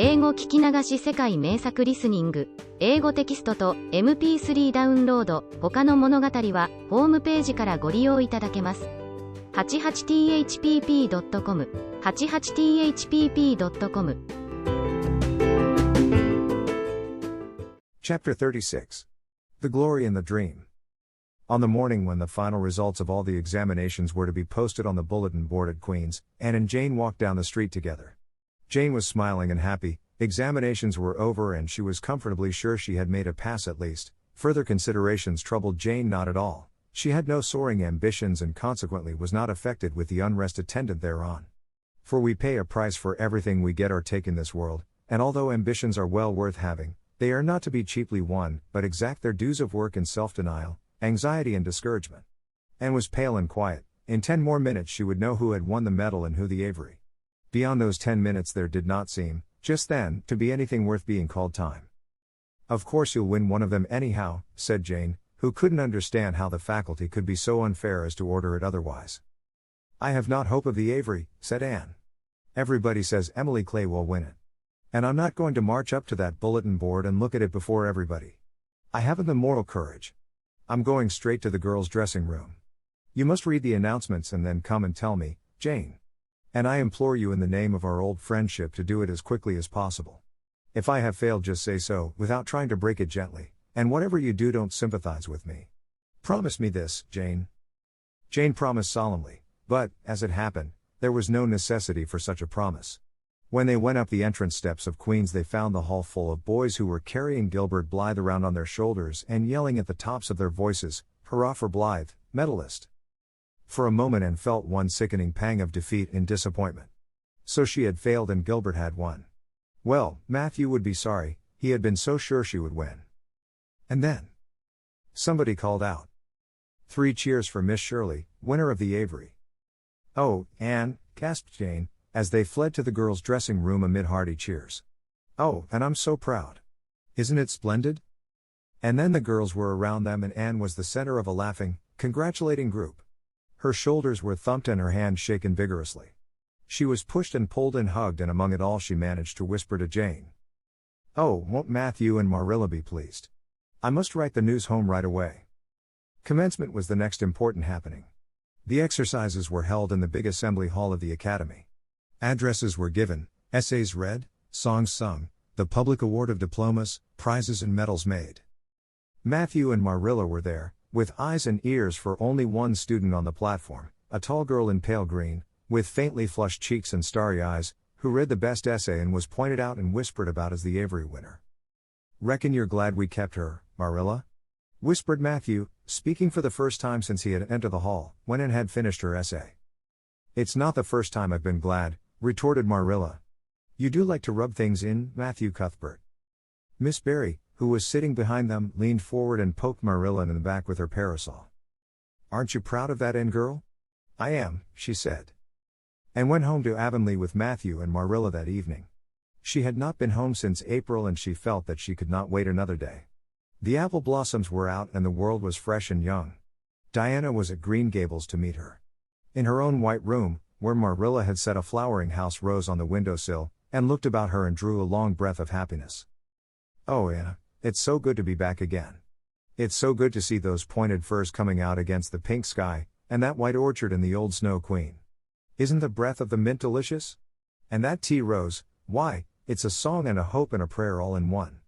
英語聞き流し世界名作リスニング、英語テキストと MP3 ダウンロード、他の物語はホームページからご利用いただけます。88thpp.com 88thpp.com Chapter 36. The Glory in the Dream. On the morning when the final results of all the examinations were to be posted on the bulletin board at Queen's, Anne and Jane walked down the street together. Jane was smiling and happy. Examinations were over and she was comfortably sure she had made a pass at least. Further considerations troubled Jane not at all. She had no soaring ambitions and consequently was not affected with the unrest attendant thereon. For we pay a price for everything we get or take in this world, and although ambitions are well worth having, they are not to be cheaply won, but exact their dues of work and self-denial, anxiety and discouragement. Anne was pale and quiet. In 10 more minutes she would know who had won the medal and who the Avery. Beyond those 10 minutes there did not seem, just then, to be anything worth being called time. Of course you'll win one of them anyhow, said Jane, who couldn't understand how the faculty could be so unfair as to order it otherwise. I have not hope of the Avery, said Anne. Everybody says Emily Clay will win it. And I'm not going to march up to that bulletin board and look at it before everybody. I haven't the moral courage. I'm going straight to the girls' dressing room. You must read the announcements and then come and tell me, Jane. And I implore you in the name of our old friendship to do it as quickly as possible. If I have failed just say so, without trying to break it gently, and whatever you do don't sympathize with me. Promise me this, Jane. Jane promised solemnly, but, as it happened, there was no necessity for such a promise. When they went up the entrance steps of Queen's they found the hall full of boys who were carrying Gilbert Blythe around on their shoulders and yelling at the tops of their voices, "Hurrah for Blythe, medalist!" For a moment Anne felt one sickening pang of defeat and disappointment. So she had failed and Gilbert had won. Well, Matthew would be sorry, he had been so sure she would win. And then somebody called out. 3 cheers for Miss Shirley, winner of the Avery. Oh, Anne, gasped Jane, as they fled to the girls' dressing room amid hearty cheers. Oh, and I'm so proud. Isn't it splendid? And then the girls were around them and Anne was the center of a laughing, congratulating group. Her shoulders were thumped and her hands shaken vigorously. She was pushed and pulled and hugged and among it all she managed to whisper to Jane. Oh, won't Matthew and Marilla be pleased? I must write the news home right away. Commencement was the next important happening. The exercises were held in the big assembly hall of the academy. Addresses were given, essays read, songs sung, the public award of diplomas, prizes and medals made. Matthew and Marilla were there, with eyes and ears for only one student on the platform, a tall girl in pale green, with faintly flushed cheeks and starry eyes, who read the best essay and was pointed out and whispered about as the Avery winner. Reckon you're glad we kept her, Marilla? Whispered Matthew, speaking for the first time since he had entered the hall, when Anne had finished her essay. It's not the first time I've been glad, retorted Marilla. You do like to rub things in, Matthew Cuthbert. Miss Barry, who was sitting behind them, leaned forward and poked Marilla in the back with her parasol. Aren't you proud of that, Anne girl? I am, she said. And went home to Avonlea with Matthew and Marilla that evening. She had not been home since April and she felt that she could not wait another day. The apple blossoms were out and the world was fresh and young. Diana was at Green Gables to meet her. In her own white room, where Marilla had set a flowering house rose on the windowsill, and looked about her and drew a long breath of happiness. Oh Anna, it's so good to be back again. It's so good to see those pointed firs coming out against the pink sky, and that white orchard and the old Snow Queen. Isn't the breath of the mint delicious? And that tea rose, why, it's a song and a hope and a prayer all in one.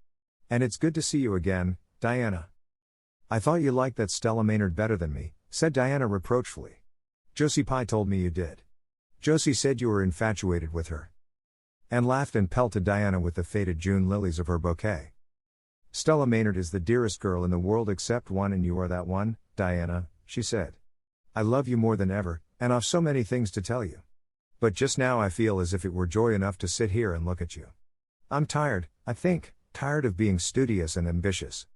And it's good to see you again, Diana. I thought you liked that Stella Maynard better than me, said Diana reproachfully. Josie Pye told me you did. Josie said you were infatuated with her. Anne laughed and pelted Diana with the faded June lilies of her bouquet. Stella Maynard is the dearest girl in the world except one and you are that one, Diana, she said. I love you more than ever, and I've so many things to tell you. But just now I feel as if it were joy enough to sit here and look at you. I'm tired, I think, tired of being studious and ambitious.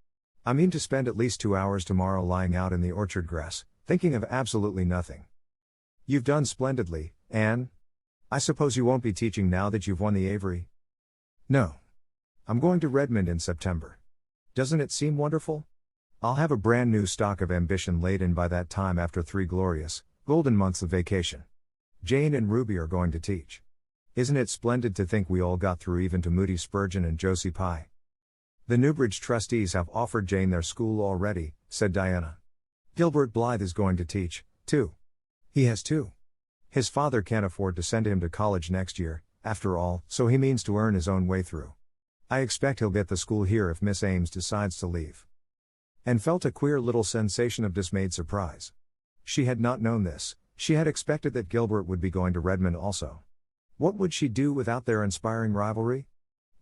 I mean to spend at least 2 hours tomorrow lying out in the orchard grass, thinking of absolutely nothing. You've done splendidly, Anne. I suppose you won't be teaching now that you've won the Avery? No. I'm going to Redmond in September. Doesn't it seem wonderful? I'll have a brand new stock of ambition laid in by that time after 3 glorious, golden months of vacation. Jane and Ruby are going to teach. Isn't it splendid to think we all got through even to Moody Spurgeon and Josie Pye? The Newbridge trustees have offered Jane their school already, said Diana. Gilbert Blythe is going to teach, too. He has two. His father can't afford to send him to college next year, after all, so he means to earn his own way through. I expect he'll get the school here if Miss Ames decides to leave. And felt a queer little sensation of dismayed surprise. She had not known this, she had expected that Gilbert would be going to Redmond also. What would she do without their inspiring rivalry?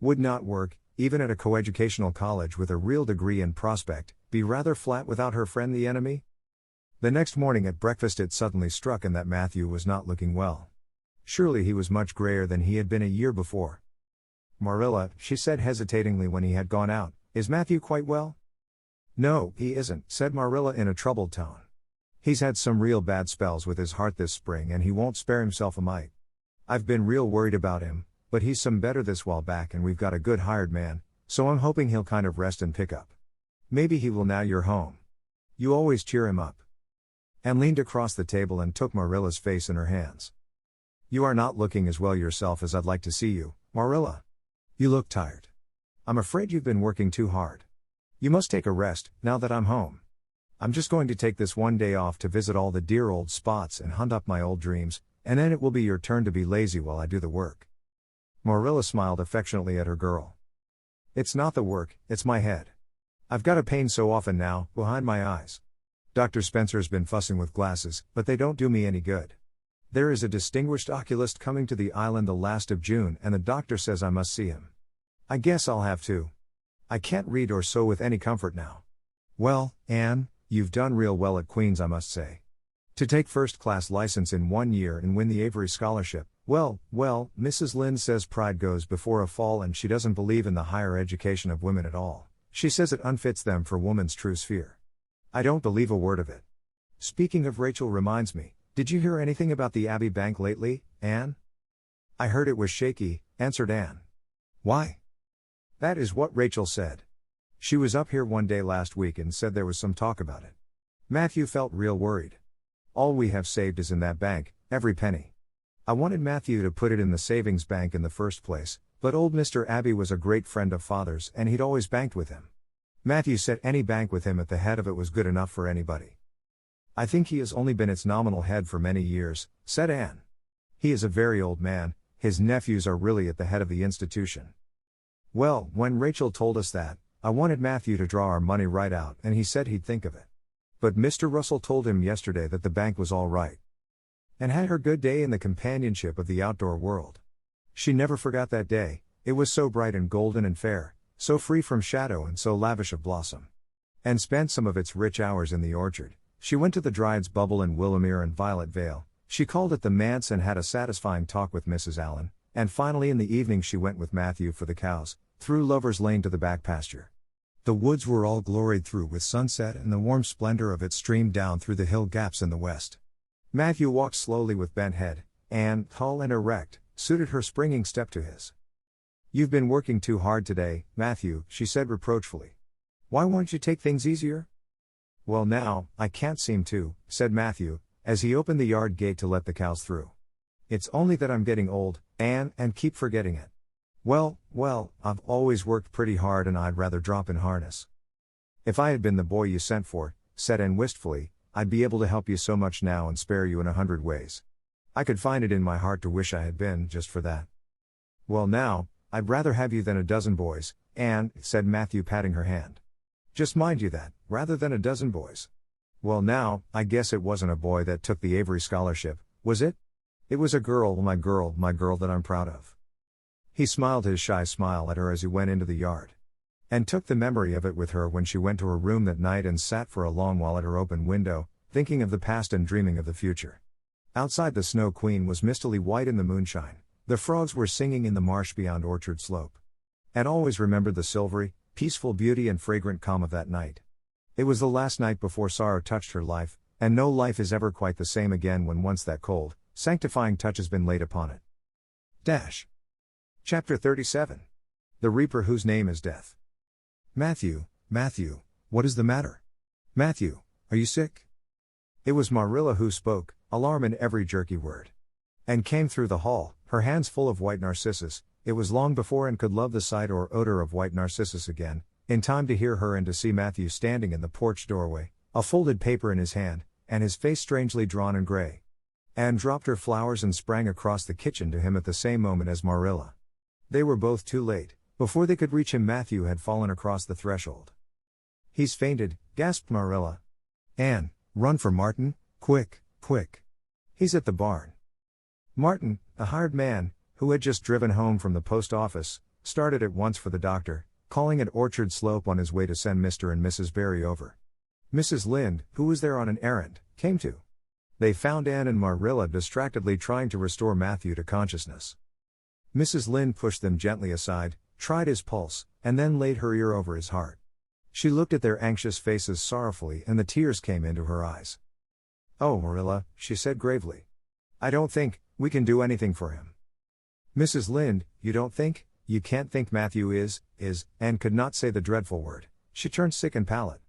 Would not work, even at a coeducational college with a real degree in prospect, be rather flat without her friend the enemy? The next morning at breakfast it suddenly struck him that Matthew was not looking well. Surely he was much grayer than he had been a year before. Marilla, she said hesitatingly when he had gone out, is Matthew quite well? No, he isn't, said Marilla in a troubled tone. He's had some real bad spells with his heart this spring and he won't spare himself a mite. I've been real worried about him, but he's some better this while back and we've got a good hired man, so I'm hoping he'll kind of rest and pick up. Maybe he will now you're home. You always cheer him up. Anne leaned across the table and took Marilla's face in her hands. You are not looking as well yourself as I'd like to see you, Marilla. You look tired. I'm afraid you've been working too hard. You must take a rest, now that I'm home. I'm just going to take this one day off to visit all the dear old spots and hunt up my old dreams, and then it will be your turn to be lazy while I do the work. Marilla smiled affectionately at her girl. It's not the work, it's my head. I've got a pain so often now, behind my eyes. Dr. Spencer's been fussing with glasses, but they don't do me any good. There is a distinguished oculist coming to the island the last of June and the doctor says I must see him. I guess I'll have to. I can't read or sew with any comfort now. Well, Anne, you've done real well at Queen's I must say. To take first-class license in 1 year and win the Avery Scholarship, well, Mrs. Lynde says pride goes before a fall and she doesn't believe in the higher education of women at all. She says it unfits them for woman's true sphere. I don't believe a word of it. Speaking of Rachel reminds me, did you hear anything about the Abbey Bank lately, Anne? I heard it was shaky, answered Anne. Why? That is what Rachel said. She was up here one day last week and said there was some talk about it. Matthew felt real worried. All we have saved is in that bank, every penny. I wanted Matthew to put it in the savings bank in the first place, but old Mr. Abbey was a great friend of father's and he'd always banked with him. Matthew said any bank with him at the head of it was good enough for anybody. I think he has only been its nominal head for many years, said Anne. He is a very old man, his nephews are really at the head of the institution. Well, when Rachel told us that, I wanted Matthew to draw our money right out and he said he'd think of it. But Mr. Russell told him yesterday that the bank was all right. And had her good day in the companionship of the outdoor world. She never forgot that day, it was so bright and golden and fair, so free from shadow and so lavish of blossom. And spent some of its rich hours in the orchard. She went to the Dryad's Bubble in Willowmere and Violet Vale, she called at the manse and had a satisfying talk with Mrs. Allen, and finally in the evening she went with Matthew for the cows, through Lover's Lane to the back pasture. The woods were all gloried through with sunset and the warm splendor of it streamed down through the hill gaps in the west. Matthew walked slowly with bent head, and, tall and erect, suited her springing step to his. You've been working too hard today, Matthew, she said reproachfully. Why won't you take things easier? Well now, I can't seem to, said Matthew, as he opened the yard gate to let the cows through. It's only that I'm getting old, Anne, and keep forgetting it. Well, I've always worked pretty hard and I'd rather drop in harness. If I had been the boy you sent for, said Anne wistfully, I'd be able to help you so much now and spare you in 100 ways. I could find it in my heart to wish I had been, just for that. Well now, I'd rather have you than a dozen boys, Anne, said Matthew patting her hand. Just mind you that, rather than a dozen boys. Well now, I guess it wasn't a boy that took the Avery Scholarship, was it? It was a girl, my girl that I'm proud of. He smiled his shy smile at her as he went into the yard. And took the memory of it with her when she went to her room that night and sat for a long while at her open window, thinking of the past and dreaming of the future. Outside the Snow Queen was mistily white in the moonshine, the frogs were singing in the marsh beyond Orchard Slope. And always remembered the silvery, peaceful beauty and fragrant calm of that night. It was the last night before sorrow touched her life, and no life is ever quite the same again when once that cold, sanctifying touch has been laid upon it. Chapter 37. The Reaper whose name is Death. Matthew, what is the matter? Matthew, are you sick? It was Marilla who spoke, alarm in every jerky word. And came through the hall, her hands full of white narcissus. It was long before Anne could love the sight or odor of white narcissus again, in time to hear her and to see Matthew standing in the porch doorway, a folded paper in his hand, and his face strangely drawn and gray. Anne dropped her flowers and sprang across the kitchen to him at the same moment as Marilla. They were both too late. Before they could reach him, Matthew had fallen across the threshold. "He's fainted," gasped Marilla. "Anne, run for Martin, quick, quick. He's at the barn." Martin, the hired man, who had just driven home from the post office, started at once for the doctor, calling at Orchard Slope on his way to send Mr. and Mrs. Barry over. Mrs. Lynde, who was there on an errand, came too. They found Anne and Marilla distractedly trying to restore Matthew to consciousness. Mrs. Lynde pushed them gently aside, tried his pulse, and then laid her ear over his heart. She looked at their anxious faces sorrowfully, and the tears came into her eyes. "Oh, Marilla," she said gravely. "I don't think we can do anything for him." "Mrs. Lynde, you don't think? You can't think Matthew is," Anne could not say the dreadful word. She turned sick and pallid.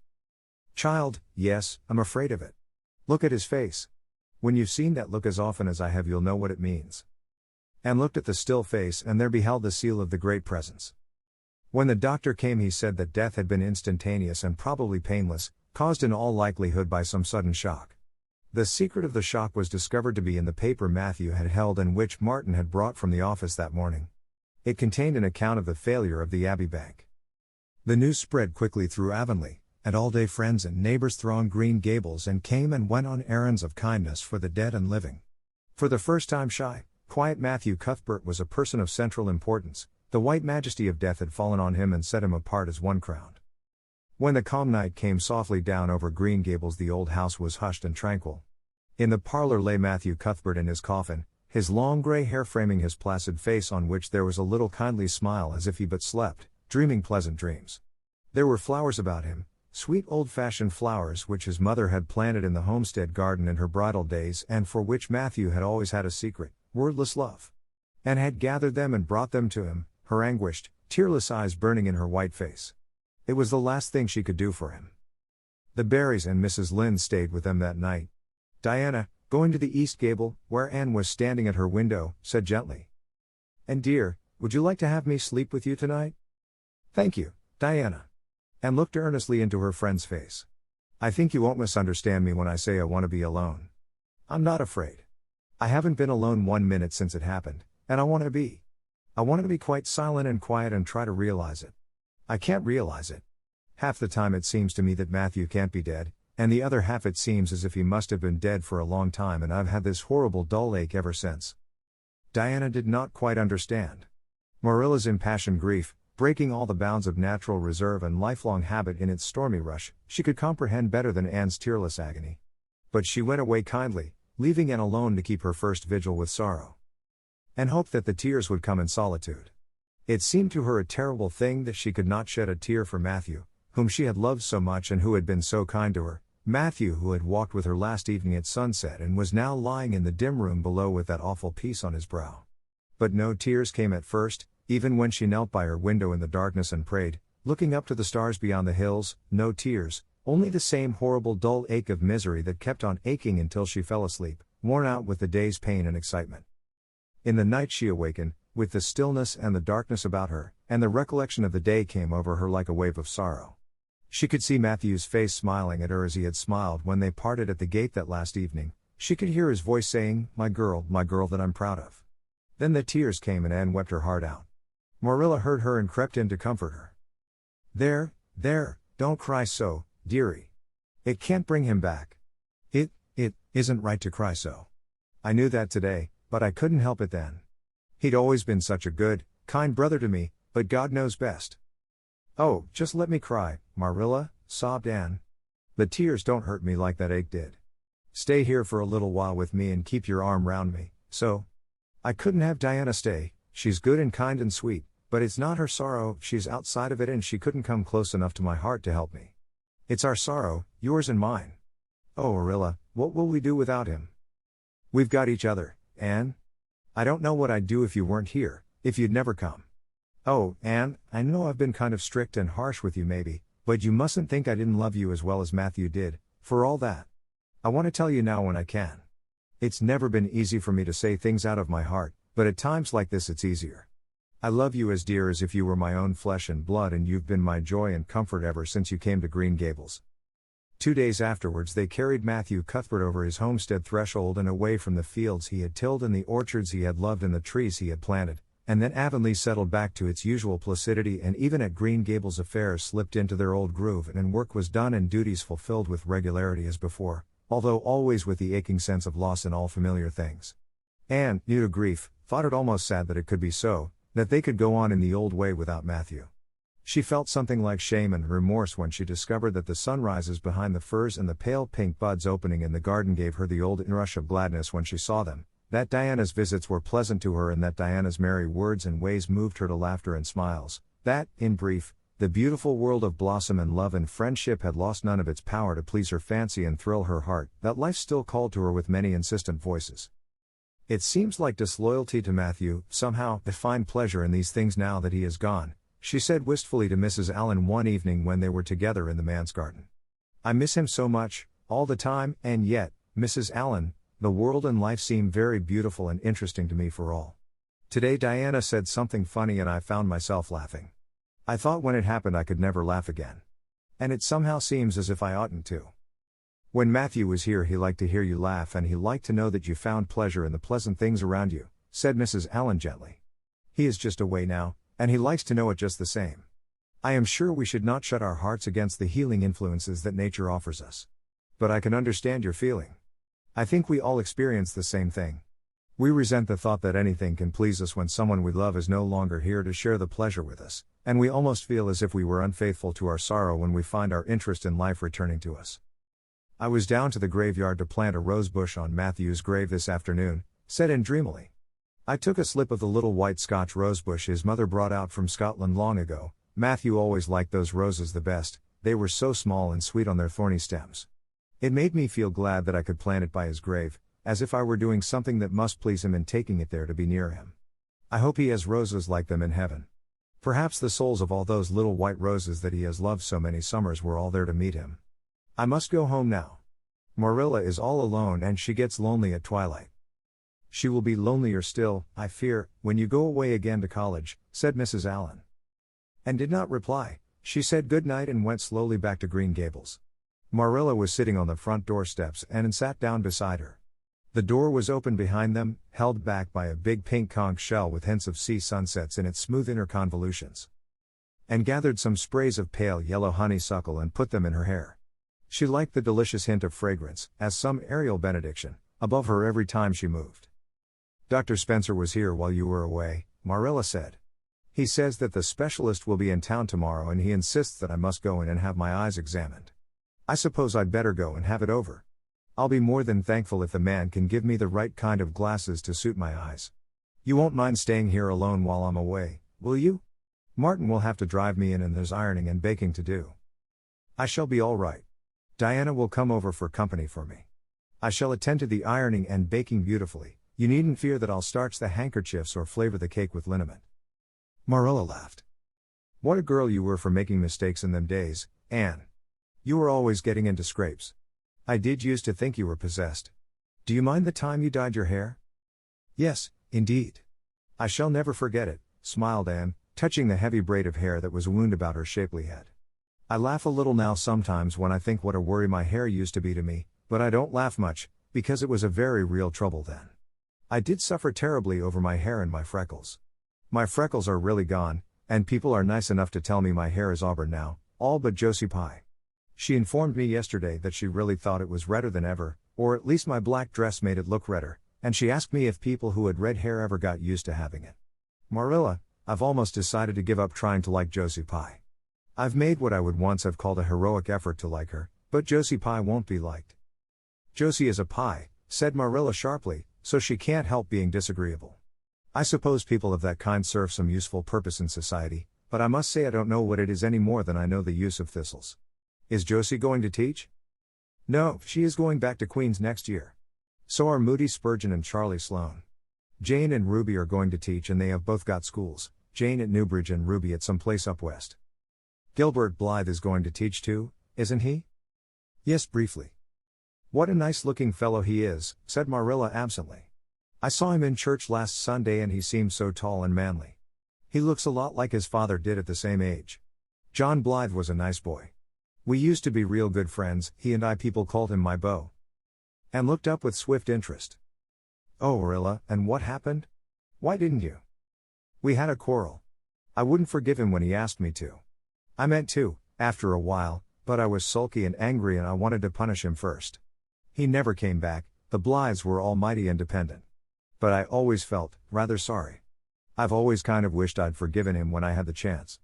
"Child, yes, I'm afraid of it. Look at his face. When you've seen that look as often as I have, you'll know what it means." Anne looked at the still face, and there beheld the seal of the great presence. When the doctor came, he said that death had been instantaneous and probably painless, caused in all likelihood by some sudden shock. The secret of the shock was discovered to be in the paper Matthew had held and which Martin had brought from the office that morning. It contained an account of the failure of the Abbey Bank. The news spread quickly through Avonlea, and all-day friends and neighbors thronged Green Gables and came and went on errands of kindness for the dead and living. For the first time, shy, quiet Matthew Cuthbert was a person of central importance. The white majesty of death had fallen on him and set him apart as one crowned. When the calm night came softly down over Green Gables, the old house was hushed and tranquil. In the parlor lay Matthew Cuthbert in his coffin, his long gray hair framing his placid face, on which there was a little kindly smile as if he but slept, dreaming pleasant dreams. There were flowers about him, sweet old-fashioned flowers which his mother had planted in the homestead garden in her bridal days, and for which Matthew had always had a secret, wordless love. And had gathered them and brought them to him, her anguished, tearless eyes burning in her white face. It was the last thing she could do for him. The Barrys and Mrs. Lynde stayed with them that night. Diana, going to the east gable, where Anne was standing at her window, said gently, "And dear, would you like to have me sleep with you tonight?" "Thank you, Diana." Anne looked earnestly into her friend's face. "I think you won't misunderstand me when I say I want to be alone. I'm not afraid. I haven't been alone 1 minute since it happened, and I want to be. I want to be quite silent and quiet and try to realize it. I can't realize it. Half the time it seems to me that Matthew can't be dead, and the other half it seems as if he must have been dead for a long time, and I've had this horrible dull ache ever since." Diana did not quite understand. Marilla's impassioned grief, breaking all the bounds of natural reserve and lifelong habit in its stormy rush, she could comprehend better than Anne's tearless agony. But she went away kindly, leaving Anne alone to keep her first vigil with sorrow. And hoped that the tears would come in solitude. It seemed to her a terrible thing that she could not shed a tear for Matthew, whom she had loved so much and who had been so kind to her, Matthew who had walked with her last evening at sunset and was now lying in the dim room below with that awful peace on his brow. But no tears came at first, even when she knelt by her window in the darkness and prayed, looking up to the stars beyond the hills. No tears, only the same horrible dull ache of misery that kept on aching until she fell asleep, worn out with the day's pain and excitement. In the night she awakened, with the stillness and the darkness about her, and the recollection of the day came over her like a wave of sorrow. She could see Matthew's face smiling at her as he had smiled when they parted at the gate that last evening. She could hear his voice saying, my girl that I'm proud of." Then the tears came and Anne wept her heart out. Marilla heard her and crept in to comfort her. There, don't cry so, dearie. It can't bring him back. It isn't right to cry so. I knew that today, but I couldn't help it then. He'd always been such a good, kind brother to me, but God knows best." "Oh, just let me cry, Marilla," sobbed Anne. "The tears don't hurt me like that ache did. Stay here for a little while with me and keep your arm round me, so." I couldn't have Diana stay. She's good and kind and sweet, but it's not her sorrow, she's outside of it and she couldn't come close enough to my heart to help me. It's our sorrow, yours and mine. Oh, Marilla, what will we do without him? We've got each other, Anne. I don't know what I'd do if you weren't here, if you'd never come. Oh, Anne, I know I've been kind of strict and harsh with you maybe, but you mustn't think I didn't love you as well as Matthew did, for all that. I want to tell you now when I can. It's never been easy for me to say things out of my heart, But at times like this it's easier. I love you as dear as if you were my own flesh and blood, and you've been my joy and comfort ever since you came to Green Gables. 2 days afterwards they carried Matthew Cuthbert over his homestead threshold and away from the fields he had tilled and the orchards he had loved and the trees he had planted, and then Avonlea settled back to its usual placidity, and even at Green Gables affairs slipped into their old groove, and work was done and duties fulfilled with regularity as before, although always with the aching sense of loss in all familiar things. Anne, new to grief, thought it almost sad that it could be so, that they could go on in the old way without Matthew. She felt something like shame and remorse when she discovered that the sunrises behind the firs and the pale pink buds opening in the garden gave her the old inrush of gladness when she saw them, that Diana's visits were pleasant to her, and that Diana's merry words and ways moved her to laughter and smiles, that, in brief, the beautiful world of blossom and love and friendship had lost none of its power to please her fancy and thrill her heart, that life still called to her with many insistent voices. It seems like disloyalty to Matthew, somehow, to find pleasure in these things now that he is gone, she said wistfully to Mrs. Allen one evening when they were together in the manse garden. I miss him so much, all the time, and yet, Mrs. Allen, the world and life seem very beautiful and interesting to me for all. Today Diana said something funny and I found myself laughing. I thought when it happened I could never laugh again. And it somehow seems as if I oughtn't to. When Matthew was here he liked to hear you laugh, and he liked to know that you found pleasure in the pleasant things around you, said Mrs. Allen gently. He is just away now, and he likes to know it just the same. I am sure we should not shut our hearts against the healing influences that nature offers us. But I can understand your feeling. I think we all experience the same thing. We resent the thought that anything can please us when someone we love is no longer here to share the pleasure with us, and we almost feel as if we were unfaithful to our sorrow when we find our interest in life returning to us. I was down to the graveyard to plant a rose bush on Matthew's grave this afternoon, said Anne dreamily. I took a slip of the little white Scotch rosebush his mother brought out from Scotland long ago. Matthew always liked those roses the best, they were so small and sweet on their thorny stems. It made me feel glad that I could plant it by his grave, as if I were doing something that must please him in taking it there to be near him. I hope he has roses like them in heaven. Perhaps the souls of all those little white roses that he has loved so many summers were all there to meet him. I must go home now. Marilla is all alone and she gets lonely at twilight. She will be lonelier still, I fear, when you go away again to college, said Mrs. Allen. And did not reply. She said good night and went slowly back to Green Gables. Marilla was sitting on the front doorsteps and Anne sat down beside her. The door was open behind them, held back by a big pink conch shell with hints of sea sunsets in its smooth inner convolutions. Anne gathered some sprays of pale yellow honeysuckle and put them in her hair. She liked the delicious hint of fragrance, as some aerial benediction, above her every time she moved. Dr. Spencer was here while you were away, Marilla said. He says that the specialist will be in town tomorrow and he insists that I must go in and have my eyes examined. I suppose I'd better go and have it over. I'll be more than thankful if the man can give me the right kind of glasses to suit my eyes. You won't mind staying here alone while I'm away, will you? Martin will have to drive me in and there's ironing and baking to do. I shall be all right. Diana will come over for company for me. I shall attend to the ironing and baking beautifully. You needn't fear that I'll starch the handkerchiefs or flavor the cake with liniment. Marilla laughed. What a girl you were for making mistakes in them days, Anne. You were always getting into scrapes. I did used to think you were possessed. Do you mind the time you dyed your hair? Yes, indeed. I shall never forget it, smiled Anne, touching the heavy braid of hair that was wound about her shapely head. I laugh a little now sometimes when I think what a worry my hair used to be to me, but I don't laugh much, because it was a very real trouble then. I did suffer terribly over my hair and my freckles. My freckles are really gone, and people are nice enough to tell me my hair is auburn now, all but Josie Pye. She informed me yesterday that she really thought it was redder than ever, or at least my black dress made it look redder, and she asked me if people who had red hair ever got used to having it. Marilla, I've almost decided to give up trying to like Josie Pye. I've made what I would once have called a heroic effort to like her, but Josie Pye won't be liked. Josie is a pie, said Marilla sharply, so she can't help being disagreeable. I suppose people of that kind serve some useful purpose in society, but I must say I don't know what it is any more than I know the use of thistles. Is Josie going to teach? No, she is going back to Queen's next year. So are Moody Spurgeon and Charlie Sloane. Jane and Ruby are going to teach and they have both got schools, Jane at Newbridge and Ruby at some place up west. Gilbert Blythe is going to teach too, isn't he? Yes, briefly. What a nice-looking fellow he is, said Marilla absently. I saw him in church last Sunday and he seemed so tall and manly. He looks a lot like his father did at the same age. John Blythe was a nice boy. We used to be real good friends, he and I. People called him my beau. Anne looked up with swift interest. Oh, Marilla, and what happened? Why didn't you? We had a quarrel. I wouldn't forgive him when he asked me to. I meant to, after a while, but I was sulky and angry and I wanted to punish him first. He never came back. The Blythes were almighty independent. But I always felt rather sorry. I've always kind of wished I'd forgiven him when I had the chance.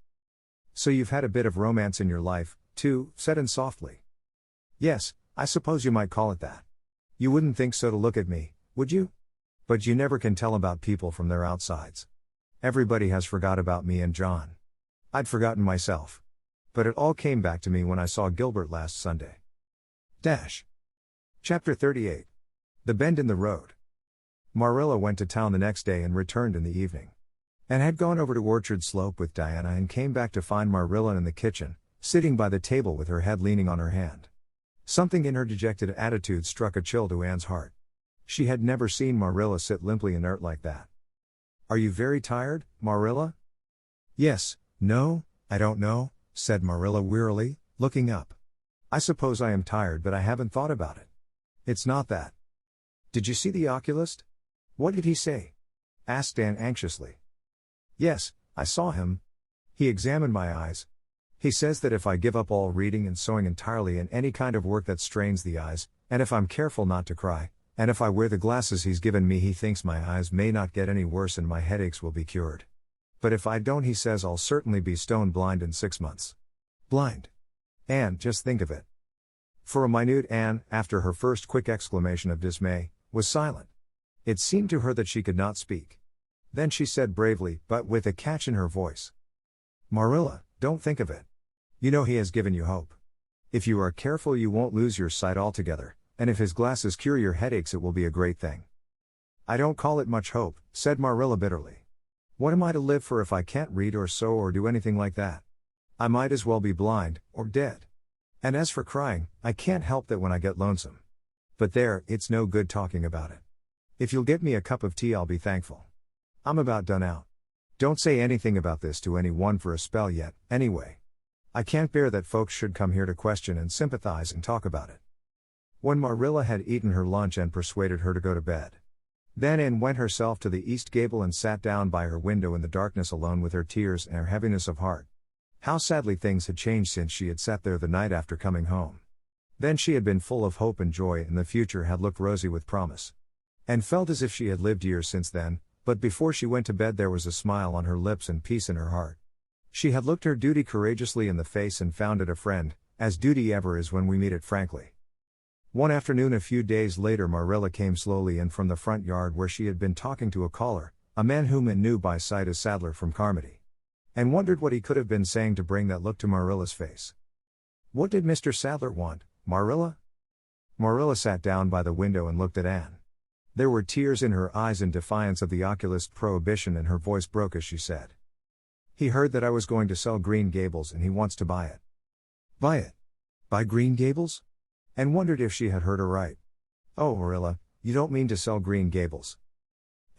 So you've had a bit of romance in your life, too, said Anne softly. Yes, I suppose you might call it that. You wouldn't think so to look at me, would you? But you never can tell about people from their outsides. Everybody has forgot about me and John. I'd forgotten myself. But it all came back to me when I saw Gilbert last Sunday. Chapter 38. The Bend in the Road. Marilla went to town the next day and returned in the evening. Anne had gone over to Orchard Slope with Diana and came back to find Marilla in the kitchen, sitting by the table with her head leaning on her hand. Something in her dejected attitude struck a chill to Anne's heart. She had never seen Marilla sit limply inert like that. Are you very tired, Marilla? Yes, no, I don't know, said Marilla wearily, looking up. I suppose I am tired, but I haven't thought about it. It's not that. Did you see the oculist? What did he say? Asked Anne anxiously. Yes, I saw him. He examined my eyes. He says that if I give up all reading and sewing entirely and any kind of work that strains the eyes, and if I'm careful not to cry, and if I wear the glasses he's given me, he thinks my eyes may not get any worse and my headaches will be cured. But if I don't, he says I'll certainly be stone blind in 6 months. Blind. Anne, just think of it. For a minute Anne, after her first quick exclamation of dismay, was silent. It seemed to her that she could not speak. Then she said bravely, but with a catch in her voice. Marilla, don't think of it. You know he has given you hope. If you are careful you won't lose your sight altogether, and if his glasses cure your headaches it will be a great thing. I don't call it much hope, said Marilla bitterly. What am I to live for if I can't read or sew or do anything like that? I might as well be blind, or dead. And as for crying, I can't help that when I get lonesome. But there, it's no good talking about it. If you'll get me a cup of tea I'll be thankful. I'm about done out. Don't say anything about this to anyone for a spell yet, anyway. I can't bear that folks should come here to question and sympathize and talk about it. When Marilla had eaten her lunch and persuaded her to go to bed, then Anne went herself to the east gable and sat down by her window in the darkness alone with her tears and her heaviness of heart. How sadly things had changed since she had sat there the night after coming home. Then she had been full of hope and joy and the future had looked rosy with promise. And felt as if she had lived years since then, but before she went to bed there was a smile on her lips and peace in her heart. She had looked her duty courageously in the face and found it a friend, as duty ever is when we meet it frankly. One afternoon a few days later Marilla came slowly in from the front yard where she had been talking to a caller, a man whom Anne knew by sight as Sadler from Carmody. And wondered what he could have been saying to bring that look to Marilla's face. What did Mr. Sadler want, Marilla? Marilla sat down by the window and looked at Anne. There were tears in her eyes in defiance of the oculist's prohibition and her voice broke as she said. He heard that I was going to sell Green Gables and he wants to buy it. Buy it? Buy Green Gables? And wondered if she had heard aright. Oh, Marilla, you don't mean to sell Green Gables.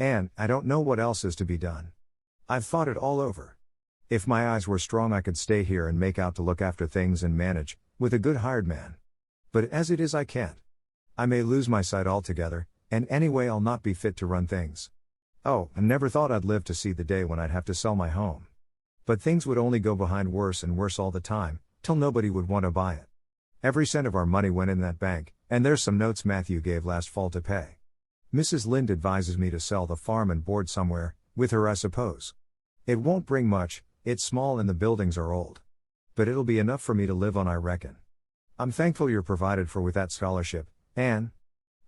Anne, I don't know what else is to be done. I've thought it all over. If my eyes were strong I could stay here and make out to look after things and manage, with a good hired man. But as it is I can't. I may lose my sight altogether, and anyway I'll not be fit to run things. Oh, I never thought I'd live to see the day when I'd have to sell my home. But things would only go behind worse and worse all the time, till nobody would want to buy it. Every cent of our money went in that bank, and there's some notes Matthew gave last fall to pay. Mrs. Lynde advises me to sell the farm and board somewhere, with her I suppose. It won't bring much, it's small and the buildings are old. But it'll be enough for me to live on I reckon. I'm thankful you're provided for with that scholarship, Anne.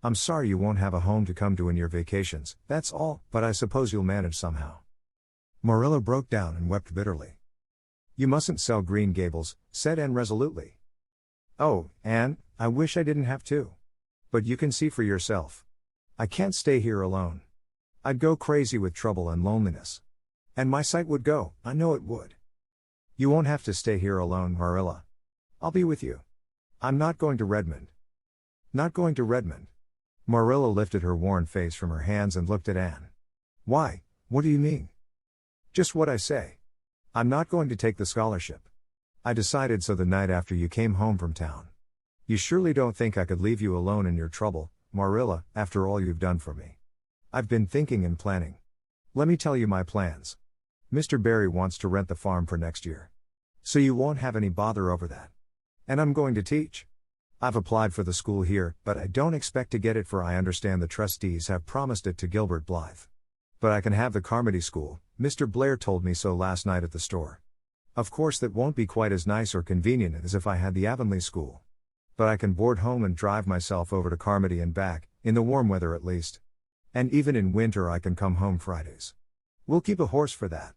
I'm sorry you won't have a home to come to in your vacations, that's all, but I suppose you'll manage somehow. Marilla broke down and wept bitterly. You mustn't sell Green Gables, said Anne resolutely. Oh, Anne, I wish I didn't have to. But you can see for yourself. I can't stay here alone. I'd go crazy with trouble and loneliness. And my sight would go, I know it would. You won't have to stay here alone, Marilla. I'll be with you. I'm not going to Redmond. Not going to Redmond. Marilla lifted her worn face from her hands and looked at Anne. Why, what do you mean? Just what I say. I'm not going to take the scholarship. I decided so the night after you came home from town. You surely don't think I could leave you alone in your trouble, Marilla, after all you've done for me. I've been thinking and planning. Let me tell you my plans. Mr. Barry wants to rent the farm for next year. So you won't have any bother over that. And I'm going to teach. I've applied for the school here, but I don't expect to get it, for I understand the trustees have promised it to Gilbert Blythe. But I can have the Carmody School, Mr. Blair told me so last night at the store. Of course that won't be quite as nice or convenient as if I had the Avonlea School. But I can board home and drive myself over to Carmody and back, in the warm weather at least. And even in winter I can come home Fridays. We'll keep a horse for that.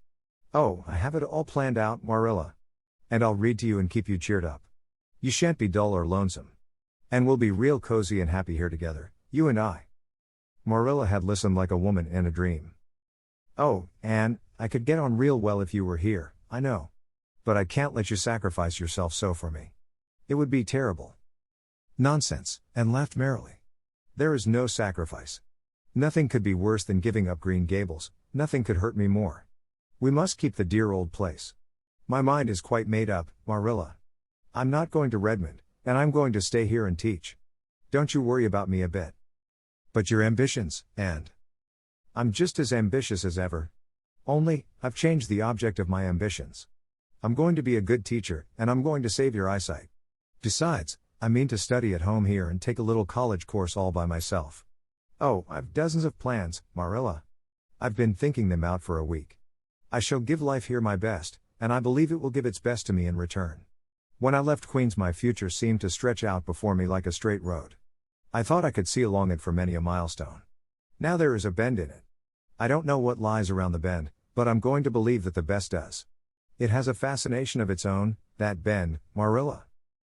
Oh, I have it all planned out, Marilla. And I'll read to you and keep you cheered up. You shan't be dull or lonesome. And we'll be real cozy and happy here together, you and I. Marilla had listened like a woman in a dream. Oh, Anne, I could get on real well if you were here, I know. But I can't let you sacrifice yourself so for me. It would be terrible. Nonsense, and laughed merrily. There is no sacrifice. Nothing could be worse than giving up Green Gables, nothing could hurt me more. We must keep the dear old place. My mind is quite made up, Marilla. I'm not going to Redmond, and I'm going to stay here and teach. Don't you worry about me a bit. But your ambitions, and I'm just as ambitious as ever. Only, I've changed the object of my ambitions. I'm going to be a good teacher, and I'm going to save your eyesight. Besides, I mean to study at home here and take a little college course all by myself. Oh, I've dozens of plans, Marilla. I've been thinking them out for a week. I shall give life here my best, and I believe it will give its best to me in return. When I left Queens my future seemed to stretch out before me like a straight road. I thought I could see along it for many a milestone. Now there is a bend in it. I don't know what lies around the bend, but I'm going to believe that the best does. It has a fascination of its own, that bend, Marilla.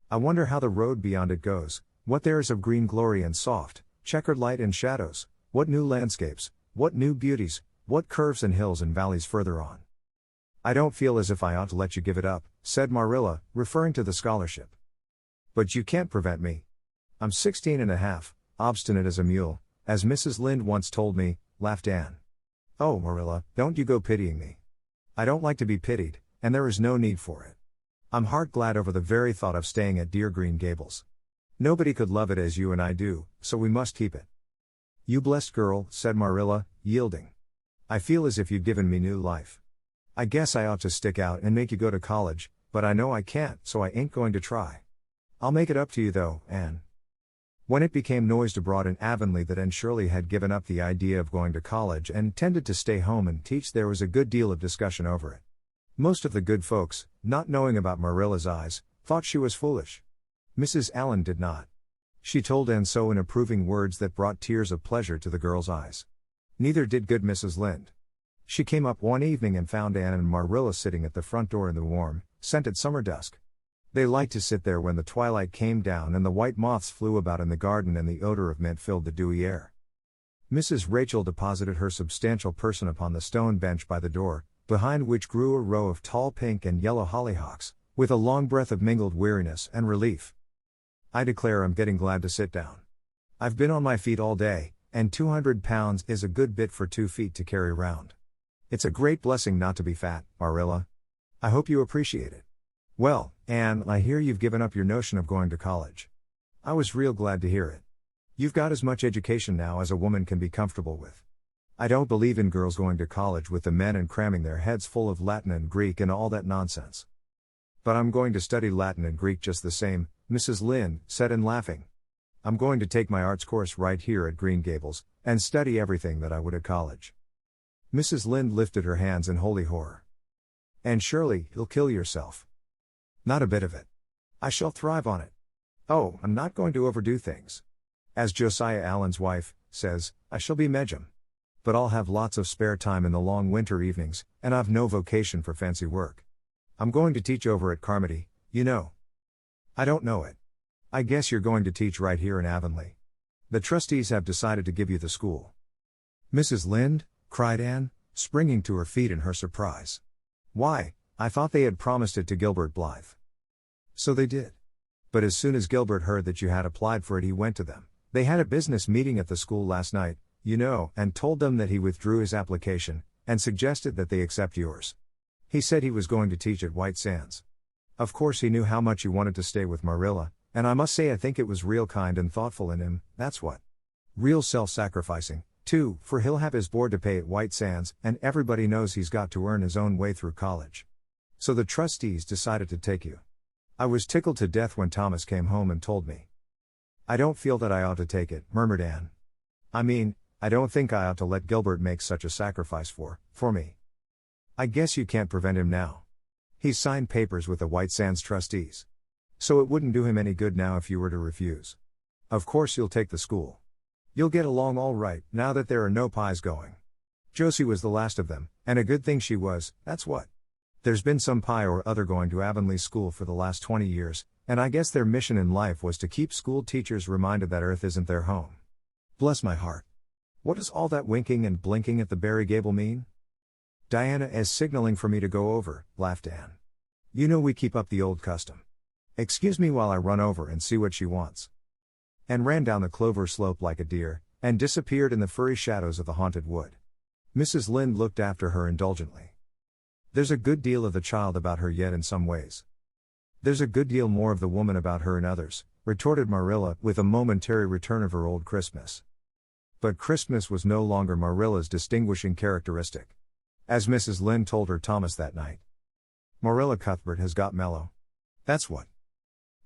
I wonder how the road beyond it goes, what there is of green glory and soft, checkered light and shadows, what new landscapes, what new beauties, what curves and hills and valleys further on. I don't feel as if I ought to let you give it up, said Marilla, referring to the scholarship. But you can't prevent me. I'm 16 and a half, obstinate as a mule, as Mrs. Lynde once told me, laughed Anne. Oh, Marilla, don't you go pitying me. I don't like to be pitied, and there is no need for it. I'm heart glad over the very thought of staying at dear Green Gables. Nobody could love it as you and I do, so we must keep it. You blessed girl, said Marilla, yielding. I feel as if you'd given me new life. I guess I ought to stick out and make you go to college, but I know I can't, so I ain't going to try. I'll make it up to you though, Anne. When it became noised abroad in Avonlea that Anne Shirley had given up the idea of going to college and intended to stay home and teach, there was a good deal of discussion over it. Most of the good folks, not knowing about Marilla's eyes, thought she was foolish. Mrs. Allen did not. She told Anne so in approving words that brought tears of pleasure to the girl's eyes. Neither did good Mrs. Lynde. She came up one evening and found Anne and Marilla sitting at the front door in the warm, scented summer dusk. They liked to sit there when the twilight came down and the white moths flew about in the garden and the odor of mint filled the dewy air. Mrs. Rachel deposited her substantial person upon the stone bench by the door, behind which grew a row of tall pink and yellow hollyhocks, with a long breath of mingled weariness and relief. I declare I'm getting glad to sit down. I've been on my feet all day, and 200 pounds is a good bit for 2 feet to carry round. It's a great blessing not to be fat, Marilla. I hope you appreciate it. Well, Anne, I hear you've given up your notion of going to college. I was real glad to hear it. You've got as much education now as a woman can be comfortable with. I don't believe in girls going to college with the men and cramming their heads full of Latin and Greek and all that nonsense. But I'm going to study Latin and Greek just the same, Mrs. Lynde said in laughing. I'm going to take my arts course right here at Green Gables, and study everything that I would at college. Mrs. Lynde lifted her hands in holy horror. And surely, you'll kill yourself. Not a bit of it. I shall thrive on it. Oh, I'm not going to overdo things. As Josiah Allen's wife says, I shall be Medjum. But I'll have lots of spare time in the long winter evenings, and I've no vocation for fancy work. I'm going to teach over at Carmody, you know. I don't know it. I guess you're going to teach right here in Avonlea. The trustees have decided to give you the school. Mrs. Lynde, cried Anne, springing to her feet in her surprise. Why, I thought they had promised it to Gilbert Blythe. So they did. But as soon as Gilbert heard that you had applied for it, he went to them. They had a business meeting at the school last night, and told them that he withdrew his application, and suggested that they accept yours. He said he was going to teach at White Sands. Of course he knew how much you wanted to stay with Marilla, and I must say I think it was real kind and thoughtful in him, that's what. Real self-sacrificing, too, for he'll have his board to pay at White Sands, and everybody knows he's got to earn his own way through college. So the trustees decided to take you. I was tickled to death when Thomas came home and told me. I don't feel that I ought to take it, murmured Anne. I mean, I don't think I ought to let Gilbert make such a sacrifice for me. I guess you can't prevent him now. He's signed papers with the White Sands trustees. So it wouldn't do him any good now if you were to refuse. Of course you'll take the school. You'll get along all right, now that there are no pies going. Josie was the last of them, and a good thing she was, that's what. There's been some pie or other going to Avonlea School for the last 20 years, and I guess their mission in life was to keep school teachers reminded that Earth isn't their home. Bless my heart. What does all that winking and blinking at the Barry Gable mean? Diana is signaling for me to go over, laughed Anne. You know we keep up the old custom. Excuse me while I run over and see what she wants. Anne ran down the clover slope like a deer, and disappeared in the furry shadows of the haunted wood. Mrs. Lynde looked after her indulgently. There's a good deal of the child about her yet in some ways. There's a good deal more of the woman about her in others, retorted Marilla with a momentary return of her old crispness. But crispness was no longer Marilla's distinguishing characteristic. As Mrs. Lynde told her Thomas that night. Marilla Cuthbert has got mellow. That's what.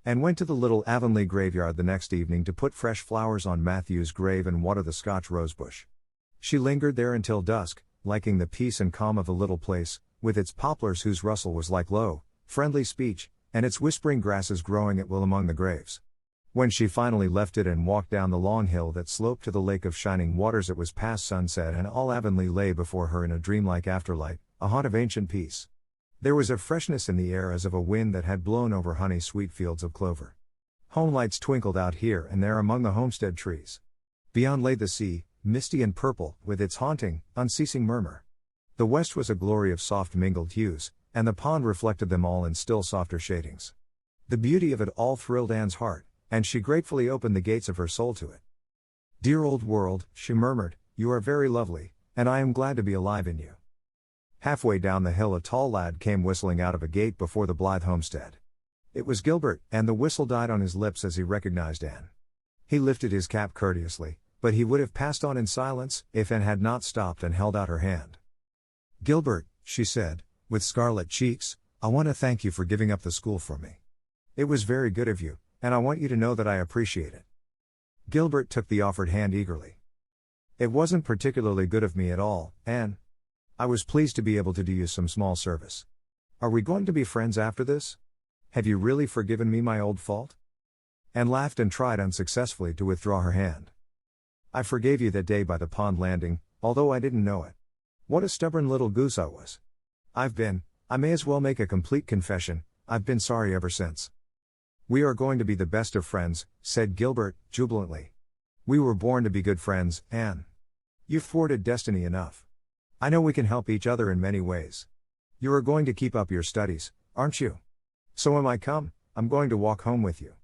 And went to the little Avonlea graveyard the next evening to put fresh flowers on Matthew's grave and water the Scotch rosebush. She lingered there until dusk, liking the peace and calm of the little place, with its poplars whose rustle was like low, friendly speech, and its whispering grasses growing at will among the graves. When she finally left it and walked down the long hill that sloped to the lake of shining waters, it was past sunset and all Avonlea lay before her in a dreamlike afterlight, a haunt of ancient peace. There was a freshness in the air as of a wind that had blown over honey-sweet fields of clover. Home lights twinkled out here and there among the homestead trees. Beyond lay the sea, misty and purple, with its haunting, unceasing murmur. The west was a glory of soft mingled hues, and the pond reflected them all in still softer shadings. The beauty of it all thrilled Anne's heart, and she gratefully opened the gates of her soul to it. Dear old world, she murmured, you are very lovely, and I am glad to be alive in you. Halfway down the hill a tall lad came whistling out of a gate before the Blythe homestead. It was Gilbert, and the whistle died on his lips as he recognized Anne. He lifted his cap courteously, but he would have passed on in silence, if Anne had not stopped and held out her hand. Gilbert, she said, with scarlet cheeks, I want to thank you for giving up the school for me. It was very good of you, and I want you to know that I appreciate it. Gilbert took the offered hand eagerly. It wasn't particularly good of me at all, Anne. I was pleased to be able to do you some small service. Are we going to be friends after this? Have you really forgiven me my old fault? Anne laughed and tried unsuccessfully to withdraw her hand. I forgave you that day by the pond landing, although I didn't know it. What a stubborn little goose I was. I may as well make a complete confession, I've been sorry ever since. We are going to be the best of friends, said Gilbert, jubilantly. We were born to be good friends, Anne. You've thwarted destiny enough. I know we can help each other in many ways. You are going to keep up your studies, aren't you? So when I come, I'm going to walk home with you.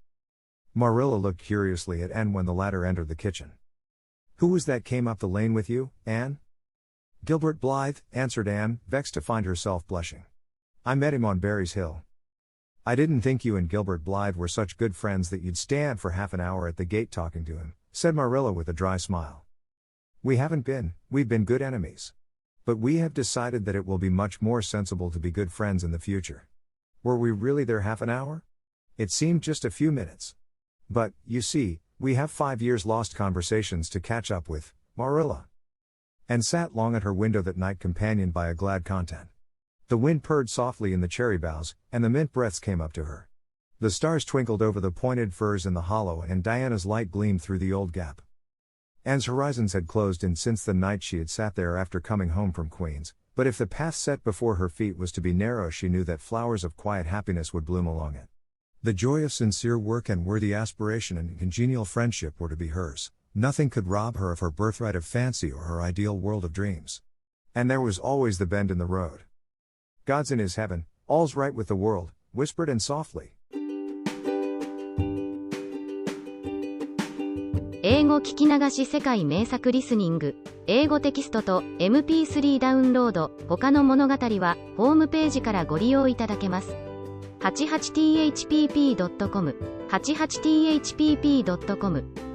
Marilla looked curiously at Anne when the latter entered the kitchen. Who was that came up the lane with you, Anne? Gilbert Blythe, answered Anne, vexed to find herself blushing. I met him on Barry's Hill. I didn't think you and Gilbert Blythe were such good friends that you'd stand for half an hour at the gate talking to him, said Marilla with a dry smile. We haven't been, we've been good enemies. But we have decided that it will be much more sensible to be good friends in the future. Were we really there half an hour? It seemed just a few minutes. But, you see, we have 5 years lost conversations to catch up with, Marilla. And sat long at her window that night companioned by a glad content. The wind purred softly in the cherry boughs, and the mint breaths came up to her. The stars twinkled over the pointed firs in the hollow and Diana's light gleamed through the old gap. Anne's horizons had closed in since the night she had sat there after coming home from Queens, but if the path set before her feet was to be narrow she knew that flowers of quiet happiness would bloom along it. The joy of sincere work and worthy aspiration and congenial friendship were to be hers. Nothing could rob her of her birthright of fancy or her ideal world of dreams. And there was always the bend in the road. God's in his heaven, all's right with the world, whispered and softly. 英語聞き流し世界名作リスニング、英語テキストと MP3 ダウンロード、他の物語はホームページからご利用いただけます。88thpp.com、88thpp.com